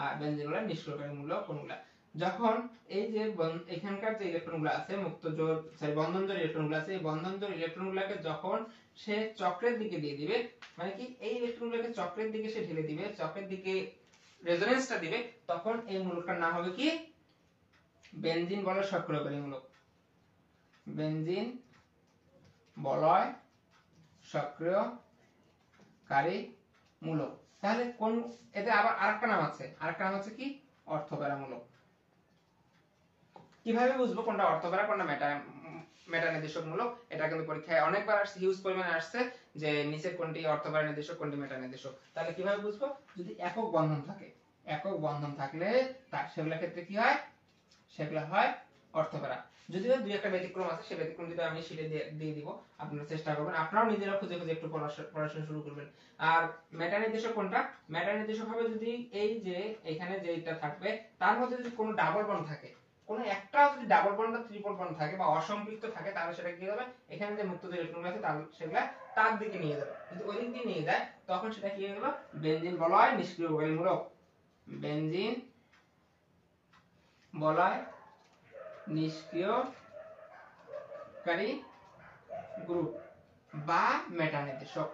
আর benzene বলয় নিষ্ক্রিয়কারী মূলক কোনগুলা। যখন এই যে এখানকার যে ইলেকট্রনগুলো আছে মুক্ত জোড় বন্ধন জোড় ইলেকট্রনগুলো আছে, এই বন্ধন জোড় ইলেকট্রনগুলোকে যখন সে চক্রের দিকে দিয়ে দিবে, মানে কি এই ইলেকট্রনগুলোকে চক্রের দিকে সে ঢেলে দিবে, চক্রের দিকে রেজোনেন্সটা দিবে, তখন এই মূলকটার নাম হবে কি বেনজিন বলয় সক্রিয়কারী মূলক। বেনজিন বলয় সক্রিয়কারী মূলক। তাহলে কোন এতে আবার আরেকটা নাম আছে, আরেকটা নাম হচ্ছে কি অর্থপ্যারা মূলক। কিভাবে বুঝবো কোনটা অর্থপ্যারা কোনটা মেটা নির্দেশক মূলক? এটা কিন্তু পরীক্ষায় অনেকবার আসছে, হিউজ পরিমাণে আসছে যে নিচের কোনটি অর্থপ্যারা নির্দেশক কোনটি মেটা নির্দেশক। তাহলে কিভাবে বুঝবো? যদি একক বন্ধন থাকে, একক বন্ধন থাকলে তার সেগুলোর ক্ষেত্রে কি হয়, সেগুলো হয় অর্থপ্যারা। যদিও দুই একটা ব্যতিক্রম আছে, সেই ব্যতিক্রম যদি আমি শিটে দিয়ে দিব, আপনারা চেষ্টা করবেন, আপনারাও নিজেরা খুঁজে খুঁজে একটু পড়াশোনা শুরু করবেন। আর মেটা নির্দেশক কোনটা? মেটা নির্দেশক হবে যদি এই যে এখানে যেটা থাকবে তার মধ্যে যদি কোনো ডাবল বন্ড থাকে, কোনো একটা যদি ডাবল বন্ড বা ট্রিপল বন্ড থাকে বা অসম্পৃক্ত থাকে, তাহলে সেটা কি হবে, এখানে যে মুক্ত যে ইলেকট্রন আছে তার সেগুলা তার দিকে নিয়ে যাবে। যদি ওই দিক দিয়ে নিয়ে যায় তখন সেটা কি হয়ে গেল, বেনজিন বলয় নিষ্ক্রিয়কারী মূলক। বেনজিন বলয় নিষ্ক্রিয়কারী গ্রুপ বা মেটা নির্দেশক।